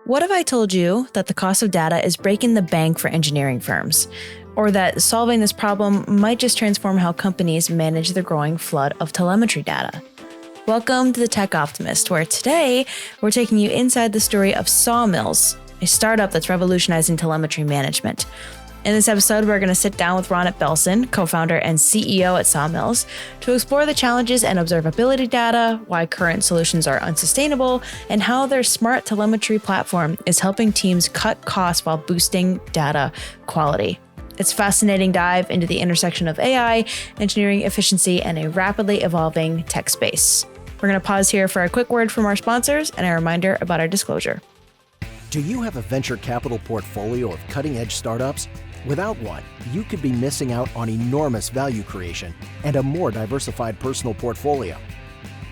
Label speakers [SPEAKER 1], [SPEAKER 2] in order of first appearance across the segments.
[SPEAKER 1] What if I told you that the cost of data is breaking the bank for engineering firms? Or that solving this problem might just transform how companies manage the growing flood of telemetry data? Welcome to the Tech Optimist, where today we're taking you inside the story of Sawmills, a startup that's revolutionizing telemetry management. In this episode, we're going to sit down with Ronit Belson, co-founder and CEO at Sawmills, to explore the challenges in observability data, why current solutions are unsustainable, and how their smart telemetry platform is helping teams cut costs while boosting data quality. It's a fascinating dive into the intersection of AI, engineering efficiency, and a rapidly evolving tech space. We're going to pause here for a quick word from our sponsors and a reminder about our disclosure.
[SPEAKER 2] Do you have a venture capital portfolio of cutting-edge startups? Without one, you could be missing out on enormous value creation and a more diversified personal portfolio.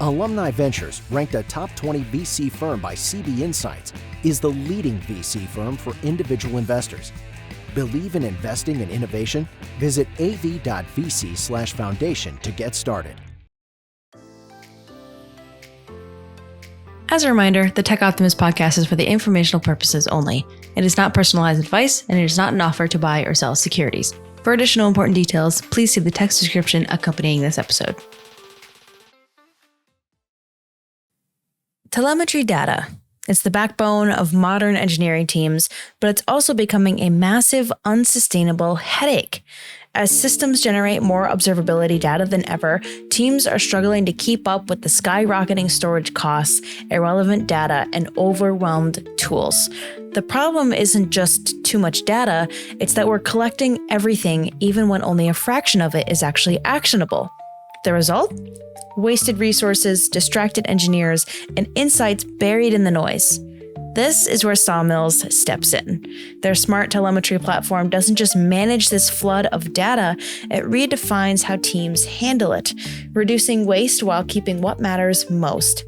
[SPEAKER 2] Alumni Ventures, ranked a top 20 VC firm by CB Insights, is the leading VC firm for individual investors. Believe in investing in innovation? Visit av.vc/foundation to get started.
[SPEAKER 1] As a reminder, the Tech Optimist podcast is for the informational purposes only. It is not personalized advice, and it is not an offer to buy or sell securities. For additional important details, please see the text description accompanying this episode. Telemetry data. It's the backbone of modern engineering teams, but it's also becoming a massive, unsustainable headache. As systems generate more observability data than ever, teams are struggling to keep up with the skyrocketing storage costs, irrelevant data, and overwhelmed tools. The problem isn't just too much data, it's that we're collecting everything even when only a fraction of it is actually actionable. The result? Wasted resources, distracted engineers, and insights buried in the noise. This is where Sawmills steps in. Their smart telemetry platform doesn't just manage this flood of data, it redefines how teams handle it, reducing waste while keeping what matters most.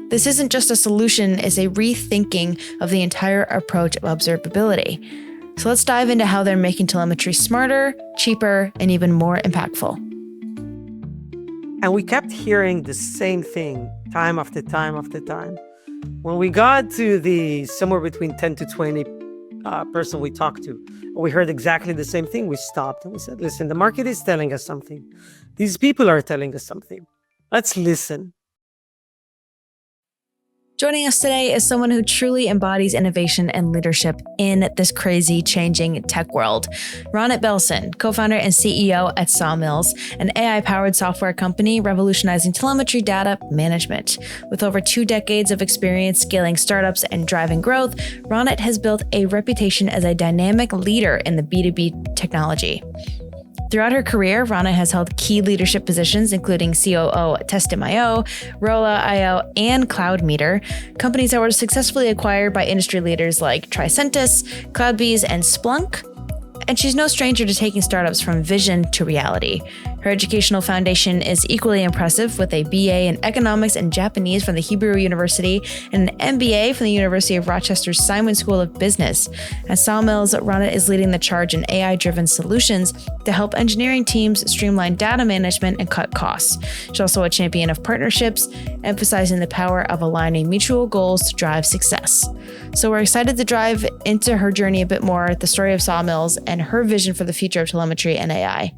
[SPEAKER 1] This isn't just a solution, it's a rethinking of the entire approach of observability. So let's dive into how they're making telemetry smarter, cheaper, and even more impactful.
[SPEAKER 3] And we kept hearing the same thing time after time after time. When we got to the somewhere between 10 to 20 person we talked to, we heard exactly the same thing. We stopped and we said, listen, the market is telling us something. These people are telling us something. Let's listen.
[SPEAKER 1] Joining us today is someone who truly embodies innovation and leadership in this crazy, changing tech world. Ronit Belson, co-founder and CEO at Sawmills, an AI-powered software company revolutionizing telemetry data management. With over 2 decades of experience scaling startups and driving growth, Ronit has built a reputation as a dynamic leader in the B2B technology. Throughout her career, Ronit has held key leadership positions, including COO at Testim.io, Rolla.io, and CloudMeter, companies that were successfully acquired by industry leaders like Tricentis, CloudBees, and Splunk. And she's no stranger to taking startups from vision to reality. Her educational foundation is equally impressive, with a BA in economics and Japanese from the Hebrew University and an MBA from the University of Rochester's Simon School of Business. At Sawmills, Ronit is leading the charge in AI-driven solutions to help engineering teams streamline data management and cut costs. She's also a champion of partnerships, emphasizing the power of aligning mutual goals to drive success. So we're excited to dive into her journey a bit more, the story of Sawmills, and her vision for the future of telemetry and AI.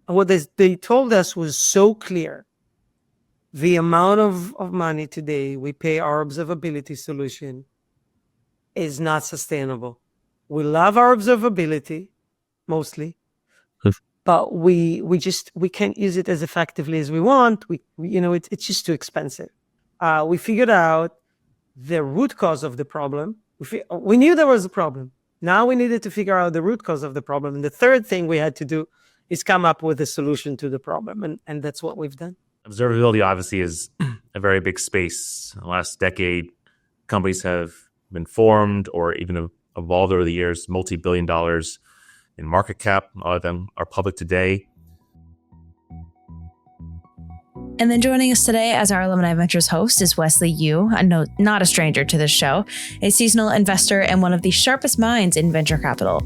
[SPEAKER 3] What they told us was so clear. The amount of money today we pay our observability solution is not sustainable. We love our observability, mostly, but we can't use it as effectively as we want. It's just too expensive. We figured out the root cause of the problem. We knew there was a problem. Now we needed to figure out the root cause of the problem. And the third thing we had to do is come up with a solution to the problem. And that's what we've done.
[SPEAKER 4] Observability obviously is a very big space. In the last decade, companies have been formed or even evolved over the years, multi-billion dollars in market cap. A lot of them are public today.
[SPEAKER 1] And then joining us today as our Alumni Ventures host is Wesley Yiu, not a stranger to this show, a seasonal investor and one of the sharpest minds in venture capital.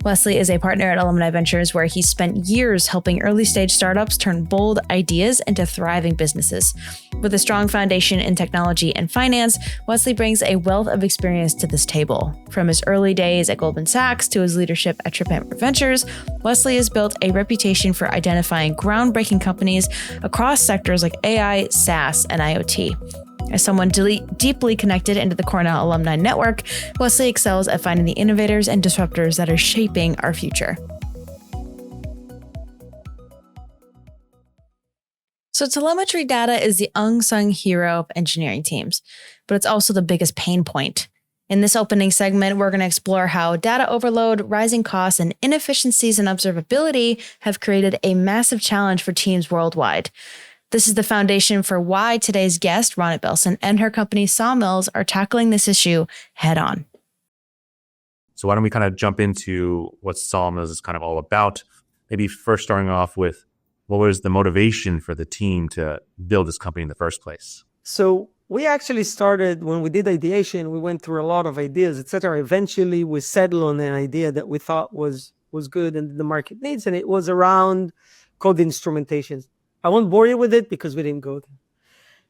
[SPEAKER 1] Wesley is a partner at Alumni Ventures, where he spent years helping early-stage startups turn bold ideas into thriving businesses. With a strong foundation in technology and finance, Wesley brings a wealth of experience to this table. From his early days at Goldman Sachs to his leadership at Telemetry Ventures, Wesley has built a reputation for identifying groundbreaking companies across sectors like AI, SaaS, and IoT. As someone deeply connected into the Cornell alumni network, Wesley excels at finding the innovators and disruptors that are shaping our future. So telemetry data is the unsung hero of engineering teams, but it's also the biggest pain point. In this opening segment, we're going to explore how data overload, rising costs, and inefficiencies in observability have created a massive challenge for teams worldwide. This is the foundation for why today's guest, Ronit Belson, and her company Sawmills are tackling this issue head on.
[SPEAKER 4] So why don't we kind of jump into what Sawmills is kind of all about? Maybe first starting off with what was the motivation for the team to build this company in the first place?
[SPEAKER 3] So we actually started, when we did ideation, we went through a lot of ideas, etc. Eventually, we settled on an idea that we thought was good and the market needs, and it was around code instrumentation. I won't bore you with it because we didn't go there.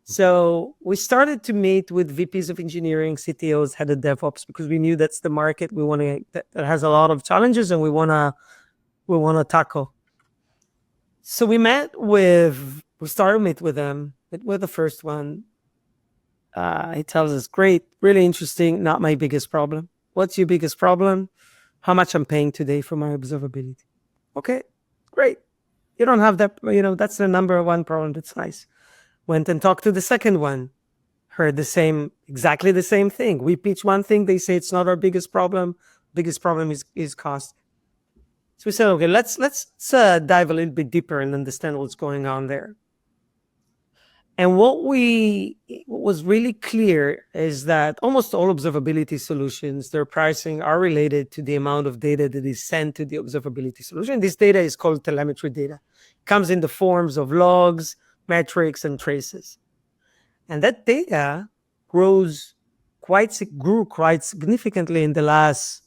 [SPEAKER 3] So we started to meet with VPs of engineering, CTOs, head of DevOps, because we knew that's the market that has a lot of challenges and we want to tackle. So we started to meet with them. With the first one, he tells us, great, really interesting, not my biggest problem. What's your biggest problem? How much I'm paying today for my observability. Okay, great. You don't have that, that's the number one problem. That's nice. Went and talked to the second one. Heard exactly the same thing. We pitch one thing. They say it's not our biggest problem. Biggest problem is cost. So we said, okay, let's dive a little bit deeper and understand what's going on there. And what was really clear is that almost all observability solutions, their pricing are related to the amount of data that is sent to the observability solution. This data is called telemetry data. It comes in the forms of logs, metrics, and traces. And that data grew quite significantly in the last,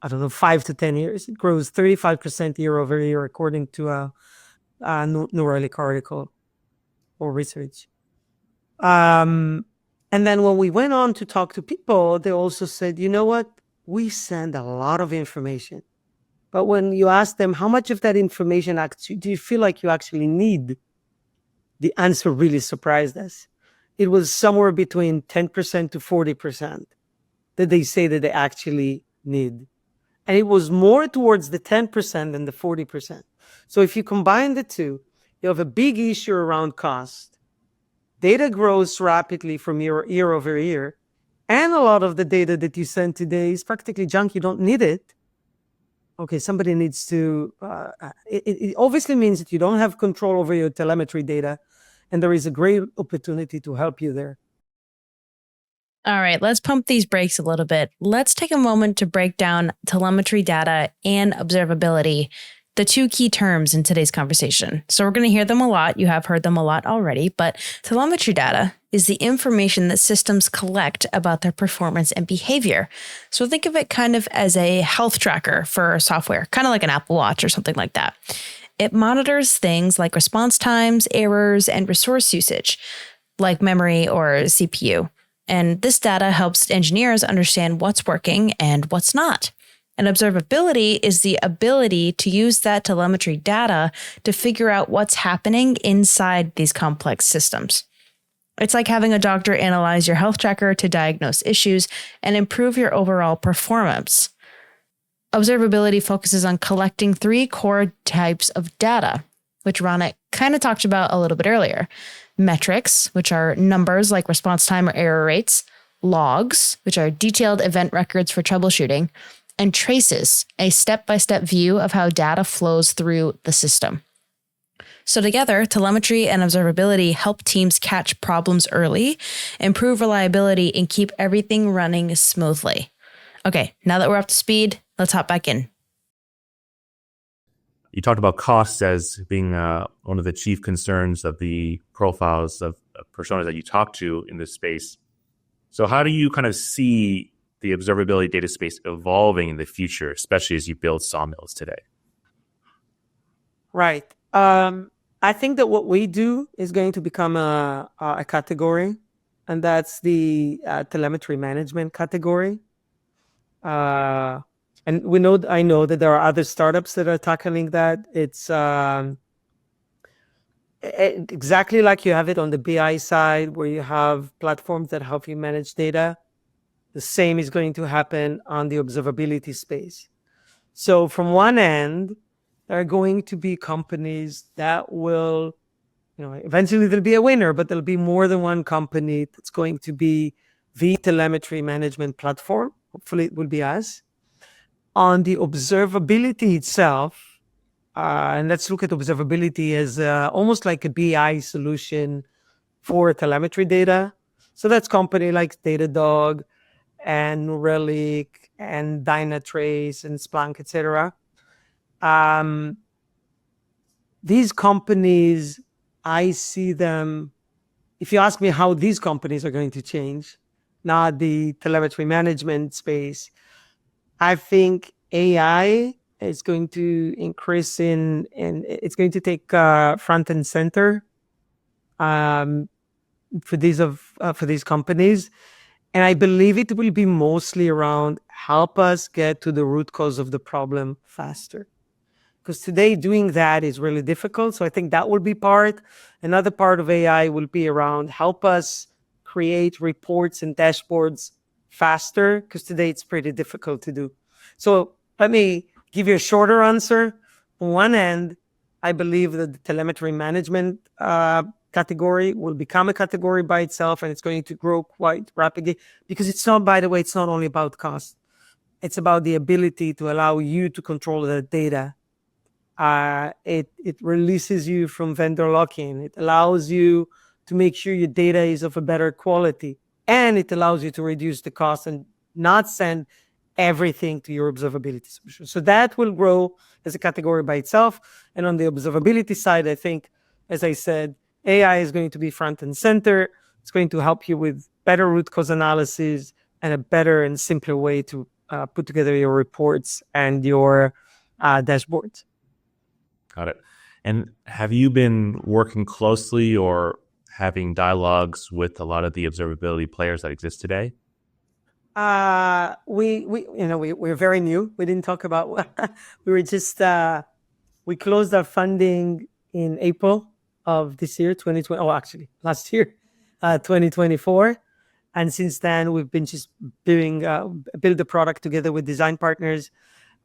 [SPEAKER 3] 5 to 10 years. It grows 35% year over year, according to a New Relic article or research. And then when we went on to talk to people, they also said, you know what? We send a lot of information. But when you ask them how much of that information do you feel like you actually need? The answer really surprised us. It was somewhere between 10% to 40% that they say that they actually need. And it was more towards the 10% than the 40%. So if you combine the two, you have a big issue around cost. Data grows rapidly from year over year. And a lot of the data that you send today is practically junk. You don't need it. Okay, somebody needs to... it obviously means that you don't have control over your telemetry data. And there is a great opportunity to help you there.
[SPEAKER 1] All right, let's pump these brakes a little bit. Let's take a moment to break down telemetry data and observability, the two key terms in today's conversation. So we're going to hear them a lot. You have heard them a lot already, but telemetry data is the information that systems collect about their performance and behavior. So think of it kind of as a health tracker for software, kind of like an Apple Watch or something like that. It monitors things like response times, errors, and resource usage, like memory or CPU. And this data helps engineers understand what's working and what's not. And observability is the ability to use that telemetry data to figure out what's happening inside these complex systems. It's like having a doctor analyze your health tracker to diagnose issues and improve your overall performance. Observability focuses on collecting 3 core types of data, which Ronit kind of talked about a little bit earlier. Metrics, which are numbers like response time or error rates. Logs, which are detailed event records for troubleshooting. And traces, a step-by-step view of how data flows through the system. So together, telemetry and observability help teams catch problems early, improve reliability, and keep everything running smoothly. Okay, now that we're up to speed, let's hop back in.
[SPEAKER 4] You talked about costs as being one of the chief concerns of the profiles of personas that you talk to in this space. So how do you kind of see the observability data space evolving in the future, especially as you build Sawmills today?
[SPEAKER 3] Right. I think that what we do is going to become a category, and that's the telemetry management category. And I know that there are other startups that are tackling that. It's exactly like you have it on the BI side, where you have platforms that help you manage data. The same is going to happen on the observability space. So from one end, there are going to be companies that will, eventually there'll be a winner, but there'll be more than one company that's going to be the telemetry management platform. Hopefully it will be us. On the observability itself, and let's look at observability as almost like a BI solution for telemetry data. So that's company like Datadog and New Relic and Dynatrace and Splunk, etc. These companies, I see them, if you ask me how these companies are going to change, not the telemetry management space, I think AI is going to increase and it's going to take front and center for these companies. And I believe it will be mostly around help us get to the root cause of the problem faster. Because today doing that is really difficult. So I think that will be part. Another part of AI will be around help us create reports and dashboards faster, because today it's pretty difficult to do. So let me give you a shorter answer. On one end, I believe that the telemetry management category will become a category by itself, and it's going to grow quite rapidly, because it's not, by the way, it's not only about cost. It's about the ability to allow you to control the data. It releases you from vendor lock-in. It allows you to make sure your data is of a better quality, and it allows you to reduce the cost and not send everything to your observability solution. So that will grow as a category by itself. And on the observability side, I think, as I said, AI is going to be front and center. It's going to help you with better root cause analysis and a better and simpler way to put together your reports and your dashboards.
[SPEAKER 4] Got it. And have you been working closely or having dialogues with a lot of the observability players that exist today?
[SPEAKER 3] We're very new. We didn't talk about. We were just we closed our funding in April of this year, 2020. Oh, actually, last year, 2024. And since then, we've been just build the product together with design partners.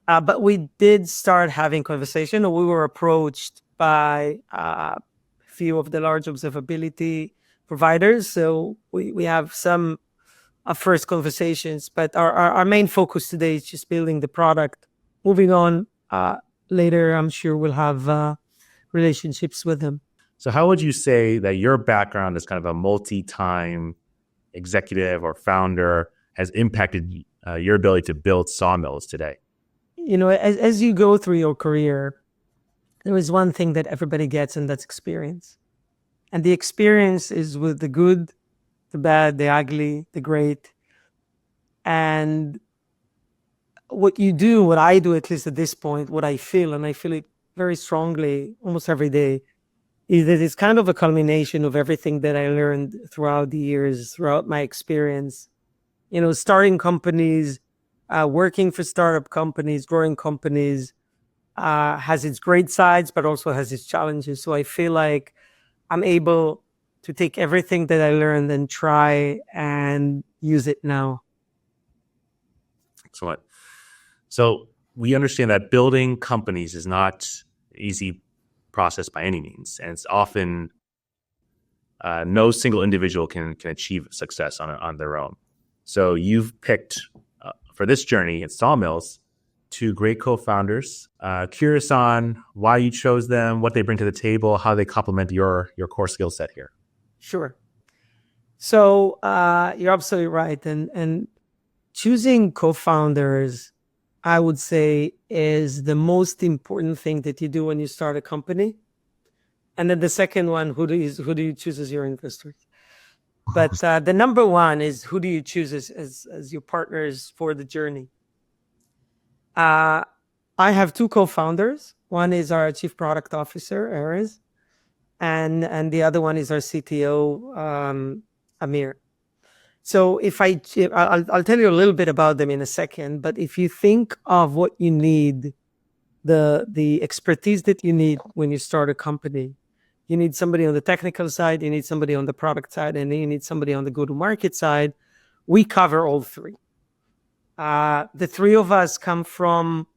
[SPEAKER 3] But we did start having conversation, or we were approached by a few of the large observability providers. So we have some first conversations, but our main focus today is just building the product. Moving on later, I'm sure we'll have relationships with them.
[SPEAKER 4] So how would you say that your background as kind of a multi-time executive or founder has impacted your ability to build Sawmills today?
[SPEAKER 3] As you go through your career, there is one thing that everybody gets, and that's experience. And the experience is with the good, the bad, the ugly, the great. And what I do, at least at this point, what I feel, and I feel it very strongly almost every day, is that it's kind of a culmination of everything that I learned throughout the years, throughout my experience. Starting companies, working for startup companies, growing companies, has its great sides, but also has its challenges. So I feel like I'm able to take everything that I learned and try and use it now.
[SPEAKER 4] Excellent. So we understand that building companies is not an easy process by any means, and it's often no single individual can achieve success on their own. So you've picked for this journey at Sawmills 2 great co-founders. Curious on why you chose them, what they bring to the table, how they complement your core skill set here.
[SPEAKER 3] Sure. So you're absolutely right. And choosing co-founders, I would say, is the most important thing that you do when you start a company. And then the second one, who do you choose as your investors? But the number one is, who do you choose as your partners for the journey? I have two co-founders. One is our chief product officer, Erez, and the other one is our CTO, Amir. So I'll tell you a little bit about them in a second. But if you think of what you need, the expertise that you need when you start a company, you need somebody on the technical side, you need somebody on the product side, and then you need somebody on the go-to-market side. We cover all three. The three of us come from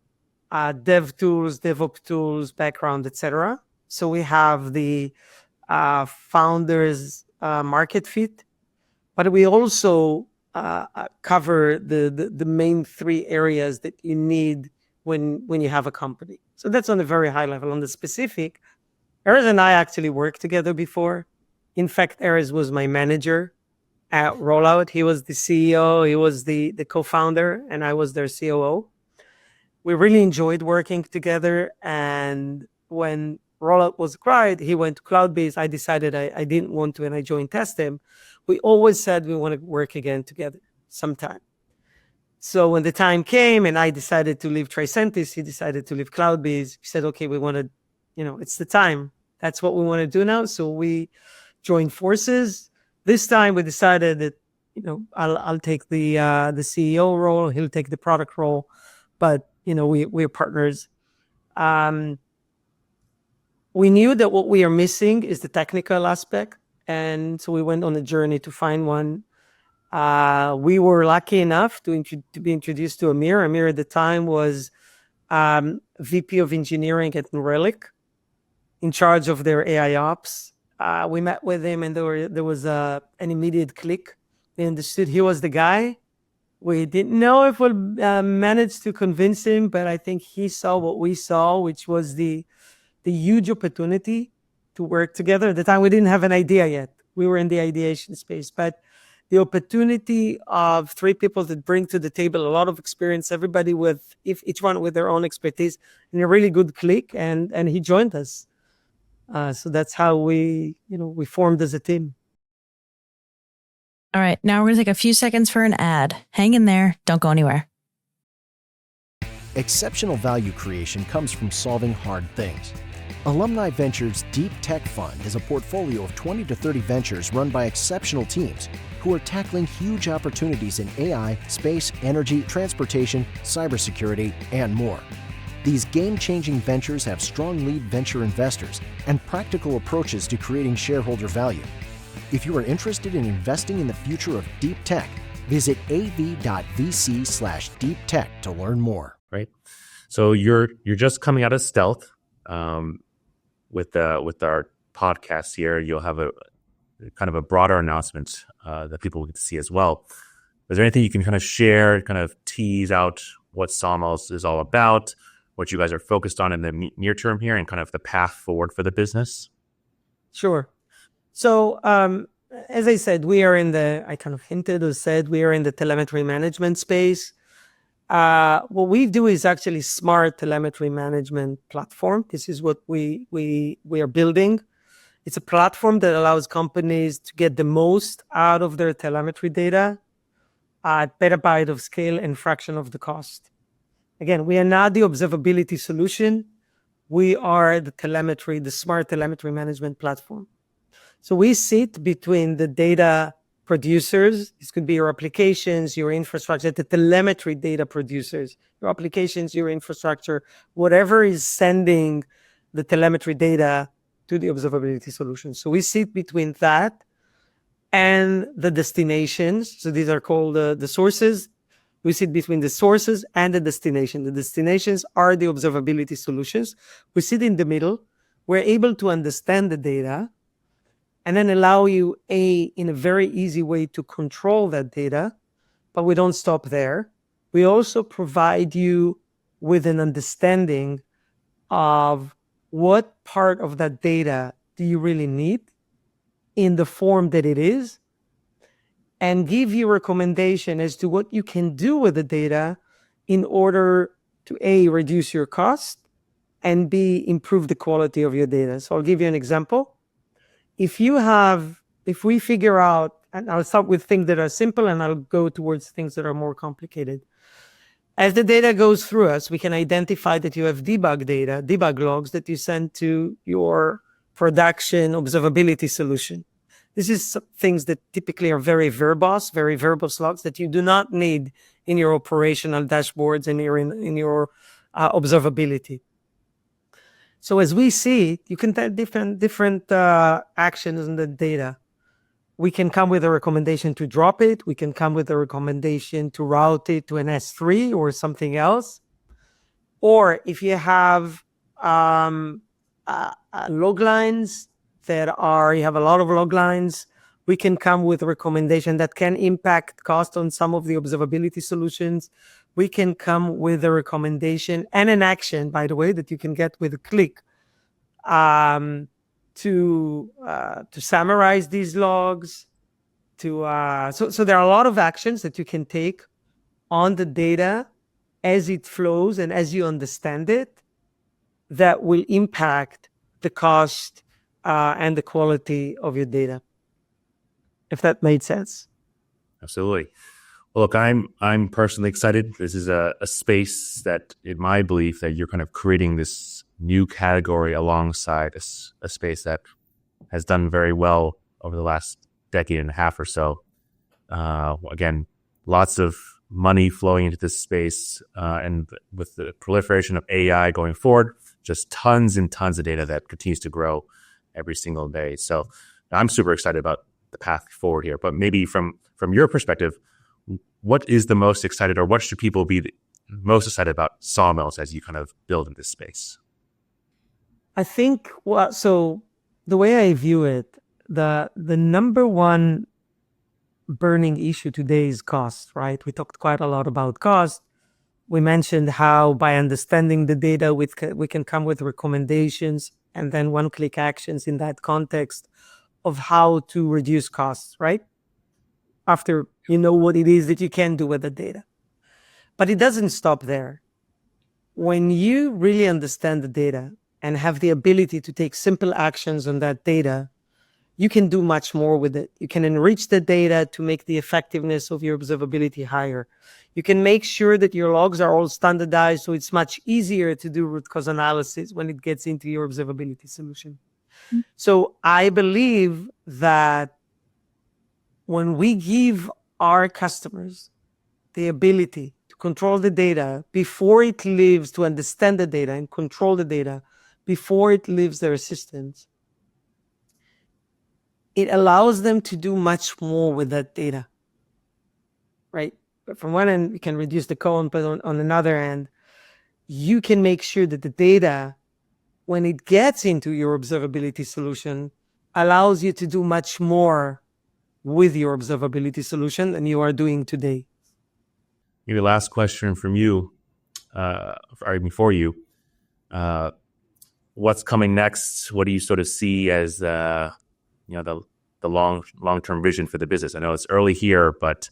[SPEAKER 3] dev tools, DevOps tools background, etc. So we have the founders market fit, but we also cover the main three areas that you need when you have a company. So that's on a very high level. On the specific, Erez and I actually worked together before. In fact, Erez was my manager at Rollout. He was the CEO, he was the co-founder, and I was their COO. We really enjoyed working together. And when Rollout was acquired, he went to cloud-based. I decided I didn't want to, and I joined Testim. We always said we want to work again together sometime. So when the time came and I decided to leave Tricentis, he decided to leave cloud-based. He said, okay, we want to, it's the time. That's what we want to do now. So we joined forces. This time we decided that, I'll take the CEO role. He'll take the product role. But, we're partners. We knew that what we are missing is the technical aspect. And so we went on a journey to find one. We were lucky enough to be introduced to Amir. Amir at the time was VP of engineering at New Relic, in charge of their AI ops. We met with him, and there was an immediate click. We understood he was the guy. We didn't know if we'll manage to convince him, but I think he saw what we saw, which was the huge opportunity to work together. At the time, we didn't have an idea yet. We were in the ideation space, but the opportunity of three people that bring to the table a lot of experience, everybody with each one with their own expertise, and a really good click, and he joined us. So that's how we formed as a team.
[SPEAKER 1] All right, now we're going to take a few seconds for an ad. Hang in there. Don't go anywhere.
[SPEAKER 2] Exceptional value creation comes from solving hard things. Alumni Ventures Deep Tech Fund is a portfolio of 20 to 30 ventures run by exceptional teams who are tackling huge opportunities in AI, space, energy, transportation, cybersecurity, and more. These game-changing ventures have strong lead venture investors and practical approaches to creating shareholder value. If you are interested in investing in the future of deep tech, visit av.vc/deep tech to learn more.
[SPEAKER 4] Right. So you're just coming out of stealth. With our podcast here, you'll have a kind of a broader announcement that people will get to see as well. Is there anything you can kind of share, kind of tease out what Sawmills is all about, what you guys are focused on in the near term here, and kind of the path forward for the business?
[SPEAKER 3] Sure. So as I said, I kind of hinted or said we are in the telemetry management space. What we do is actually smart telemetry management platform. This is what we are building. It's a platform that allows companies to get the most out of their telemetry data at petabyte of scale and fraction of the cost. Again, we are not the observability solution. We are the smart telemetry management platform. So we sit between the data producers. This could be your applications, your infrastructure, the telemetry data producers, your applications, your infrastructure, whatever is sending the telemetry data to the observability solution. So we sit between that and the destinations. So these are called the sources. We sit between the sources and the destination. The destinations are the observability solutions. We sit in the middle. We're able to understand the data and then allow you in a very easy way to control that data, but we don't stop there. We also provide you with an understanding of what part of that data do you really need in the form that it is, and give you recommendation as to what you can do with the data in order to A, reduce your cost, and B, improve the quality of your data. So I'll give you an example. If we figure out And I'll start with things that are simple, and I'll go towards things that are more complicated. As the data goes through us, we can identify that you have debug logs that you send to your production observability solution. This is things that typically are very verbose logs that you do not need in your operational dashboards and in your observability. So as we see, you can take different actions in the data. We can come with a recommendation to drop it. We can come with a recommendation to route it to an S3 or something else. Or if you have log lines you have a lot of log lines, we can come with a recommendation that can impact cost on some of the observability solutions. We can come with a recommendation and an action, by the way, that you can get with a click to summarize these logs. So there are a lot of actions that you can take on the data as it flows and as you understand it that will impact the cost and the quality of your data. If that made sense.
[SPEAKER 4] Absolutely. Well, look, I'm personally excited. This is a space that, in my belief, that you're kind of creating this new category alongside a space that has done very well over the last decade and a half or so. Again, lots of money flowing into this space, and with the proliferation of AI going forward, just tons and tons of data that continues to grow every single day. So I'm super excited about the path forward here. But maybe from your perspective, what is the most excited, or what should people be most excited about Sawmills as you kind of build in this space?
[SPEAKER 3] I think, so the way I view it, the number one burning issue today is cost, right? We talked quite a lot about cost. We mentioned how by understanding the data, we can come with recommendations and then one-click actions in that context of how to reduce costs, right? After you know what it is that you can do with the data. But it doesn't stop there. When you really understand the data and have the ability to take simple actions on that data, you can do much more with it. You can enrich the data to make the effectiveness of your observability higher. You can make sure that your logs are all standardized, so it's much easier to do root cause analysis when it gets into your observability solution. Mm-hmm. So I believe that when we give our customers the ability to control the data before it leaves, to understand the data and control the data before it leaves their systems, it allows them to do much more with that data, right? But from one end, you can reduce the code, but on another end, you can make sure that the data, when it gets into your observability solution, allows you to do much more with your observability solution than you are doing today.
[SPEAKER 4] Maybe last question from you, for you. What's coming next? What do you sort of see as the long-term vision for the business? I know it's early here, but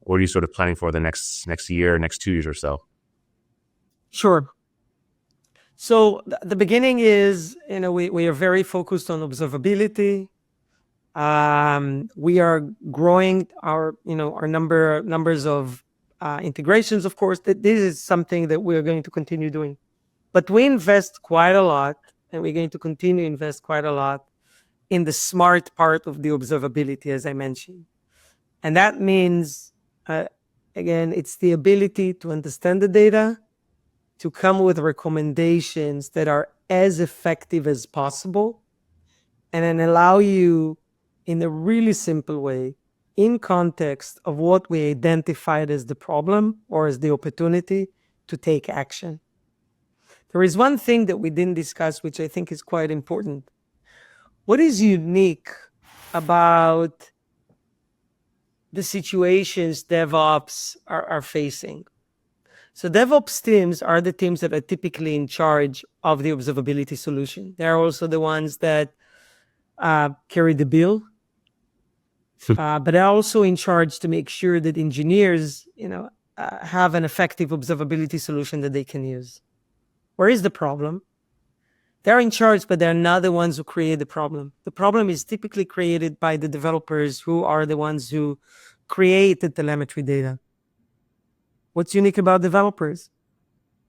[SPEAKER 4] what are you sort of planning for the next year, next 2 years or so?
[SPEAKER 3] Sure. So the beginning is, we are very focused on observability. We are growing our numbers of integrations. Of course, this is something that we are going to continue doing. But we invest quite a lot, and we're going to continue to invest quite a lot in the smart part of the observability, as I mentioned. And that means, again, it's the ability to understand the data, to come with recommendations that are as effective as possible, and then allow you, in a really simple way, in context of what we identified as the problem or as the opportunity, to take action. There is one thing that we didn't discuss, which I think is quite important. What is unique about the situations DevOps are facing? So DevOps teams are the teams that are typically in charge of the observability solution. They're also the ones that carry the bill, but they're also in charge to make sure that engineers, have an effective observability solution that they can use. Where is the problem? They're in charge, but they're not the ones who create the problem. The problem is typically created by the developers, who are the ones who create the telemetry data. What's unique about developers?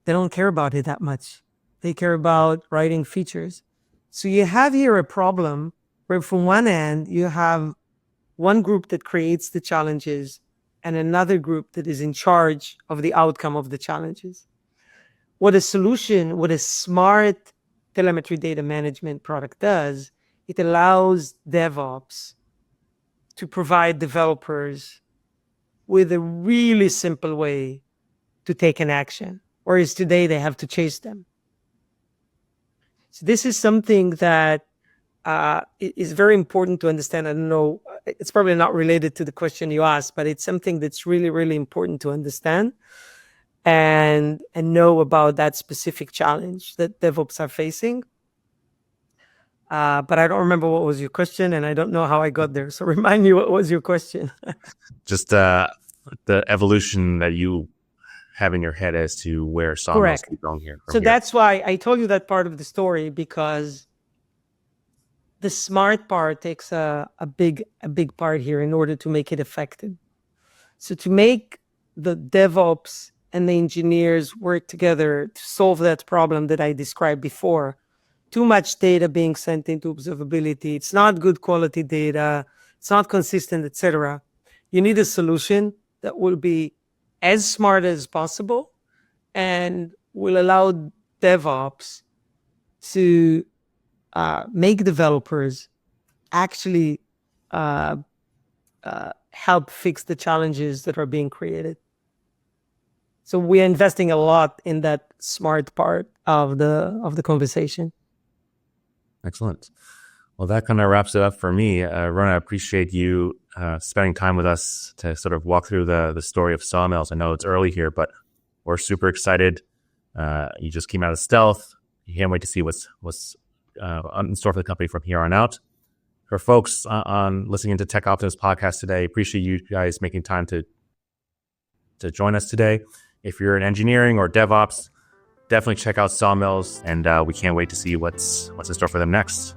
[SPEAKER 3] They don't care about it that much. They care about writing features. So you have here a problem where from one end, you have one group that creates the challenges and another group that is in charge of the outcome of the challenges. What a smart telemetry data management product does, it allows DevOps to provide developers with a really simple way to take an action, whereas today they have to chase them. So this is something that is very important to understand. I don't know, it's probably not related to the question you asked, but it's something that's really, really important to understand and know about that specific challenge that DevOps are facing. But I don't remember what was your question, and I don't know how I got there. So remind me, what was your question?
[SPEAKER 4] Just the evolution that you have in your head as to where Sawmills is going here.
[SPEAKER 3] So that's why I told you that part of the story, because the smart part takes a big part here in order to make it effective. So to make the DevOps and the engineers work together to solve that problem that I described before, too much data being sent into observability, it's not good quality data, it's not consistent, etc. You need a solution that will be as smart as possible and will allow DevOps to make developers actually help fix the challenges that are being created. So we're investing a lot in that smart part of the conversation.
[SPEAKER 4] Excellent. Well, that kind of wraps it up for me. Ronit, I appreciate you spending time with us to sort of walk through the story of Sawmills. I know it's early here, but we're super excited. You just came out of stealth. You can't wait to see what's in store for the company from here on out. For folks on listening to Tech Optimist podcast today, appreciate you guys making time to join us today. If you're in engineering or DevOps, definitely check out Sawmills, and we can't wait to see what's in store for them next.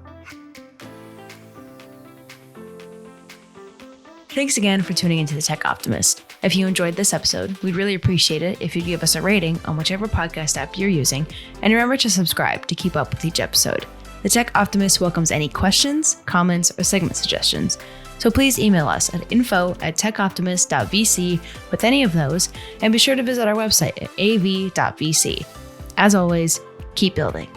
[SPEAKER 1] Thanks again for tuning into the Tech Optimist. If you enjoyed this episode, we'd really appreciate it if you'd give us a rating on whichever podcast app you're using, and remember to subscribe to keep up with each episode. The Tech Optimist welcomes any questions, comments, or segment suggestions, so please email us at info@techoptimist.vc with any of those, and be sure to visit our website at av.vc. As always, keep building.